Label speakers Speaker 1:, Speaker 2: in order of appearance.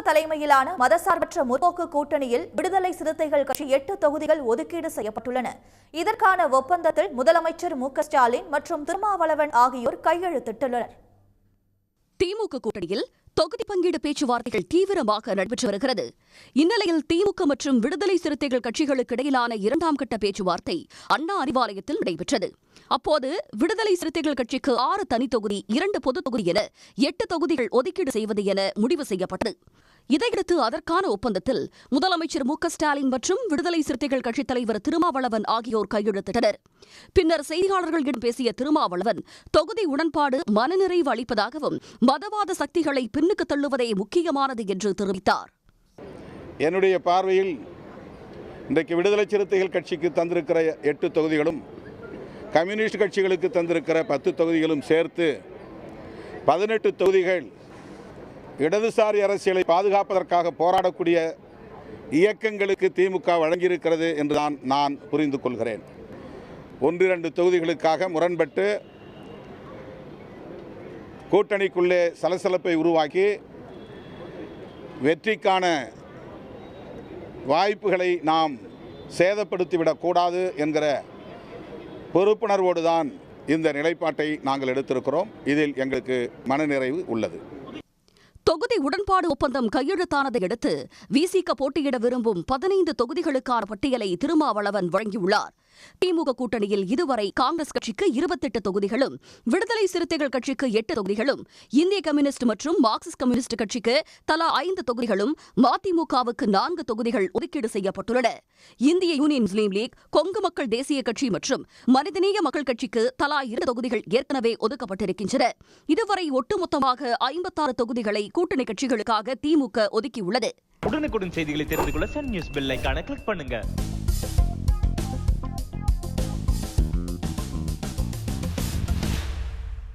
Speaker 1: தலைமையிலான மதசார்பற்ற முற்போக்கு கூட்டணியில் விடுதலை சிறுத்தைகள் கட்சி 8 தொகுதிகள் ஒதுக்கீடு செய்யப்பட்டுள்ளன. இதற்கான ஒப்பந்தத்தில் முதலமைச்சர் மு.க.ஸ்டாலின் மற்றும் திருமாவளவன் ஆகியோர் கையெழுத்திட்டுள்ளனர்.
Speaker 2: திமுக கூட்டணியில் தொகுதி பங்கீடு பேச்சுவார்த்தைகள் தீவிரமாக நடைபெற்று வருகிறது. இந்நிலையில் திமுக மற்றும் விடுதலை சிறுத்தைகள் கட்சிகளுக்கு இடையிலான 2ஆம் கட்ட பேச்சுவார்த்தை அண்ணா அறிவாலயத்தில் நடைபெற்றது. அப்போது விடுதலை சிறுத்தைகள் கட்சிக்கு 6 தனி தொகுதி, 2 பொது தொகுதி என 8 தொகுதிகள் ஒதுக்கீடு செய்வது என முடிவு செய்யப்பட்டது. இதையடுத்து அதற்கான ஒப்பந்தத்தில் முதலமைச்சர் மு.க.ஸ்டாலின் மற்றும் விடுதலை சிறுத்தைகள் கட்சித் தலைவர் திருமாவளவன் ஆகியோர் கையெழுத்திட்டனர். பின்னர் செய்தியாளர்களிடம் பேசிய திருமாவளவன், தொகுதி உடன்பாடு மனநிறைவு அளிப்பதாகவும் மதவாத சக்திகளை பின்னுக்கு தள்ளுவதே முக்கியமானது என்று தெரிவித்தார்.
Speaker 3: என்னுடைய பார்வையில் இன்றைக்கு விடுதலை சிறுத்தைகள் கட்சிக்கு தந்திருக்கிற 8 தொகுதிகளும் கம்யூனிஸ்ட் கட்சிகளுக்கு தந்திருக்கிற 10 தொகுதிகளும் சேர்த்து 18 தொகுதிகள் இடதுசாரி அரசியலை பாதுகாப்பதற்காக போராடக்கூடிய இயக்கங்களுக்கு திமுக வழங்கியிருக்கிறது என்று நான் புரிந்து கொள்கிறேன். 1-2 தொகுதிகளுக்காக முரண்பட்டு கூட்டணிக்குள்ளே சலசலப்பை உருவாக்கி வெற்றிக்கான வாய்ப்புகளை நாம் சேதப்படுத்திவிடக்கூடாது என்கிற பொறுப்புணர்வோடு தான் இந்த நிலைப்பாட்டை நாங்கள் எடுத்திருக்கிறோம். இதில் எங்களுக்கு மனநிறைவு உள்ளது.
Speaker 2: தொகுதி உடன்பாடு ஒப்பந்தம் கையெழுத்தானதை அடுத்து விசிக போட்டியிட விரும்பும் 15 தொகுதிகளுக்கான பட்டியலை திருமாவளவன் வழங்கியுள்ளார். திமுக கூட்டணியில் இதுவரை காங்கிரஸ் கட்சிக்கு 28 தொகுதிகளும், விடுதலை சிறுத்தைகள் கட்சிக்கு 8 தொகுதிகளும், இந்திய கம்யூனிஸ்ட் மற்றும் மார்க்சிஸ்ட் கம்யூனிஸ்ட் கட்சிக்கு தலா 5 தொகுதிகளும், மதிமுகவுக்கு 4 தொகுதிகள் ஒதுக்கீடு செய்யப்பட்டுள்ளன. இந்திய யூனியன் முஸ்லீம் லீக், கொங்கு மக்கள் தேசிய கட்சி மற்றும் மனிதநேய மக்கள் கட்சிக்கு தலா 2 தொகுதிகள் ஏற்கனவே ஒதுக்கப்பட்டிருக்கின்றன. இதுவரை ஒட்டுமொத்தமாக 56 தொகுதிகளை கூட்டணி கட்சிகளுக்காக திமுக ஒதுக்கியுள்ளது.
Speaker 4: உடனுக்குடன் செய்திகளை தெரிந்து கொள்ள சன் நியூஸ் பெல் ஐகானை கிளிக் பண்ணுங்க.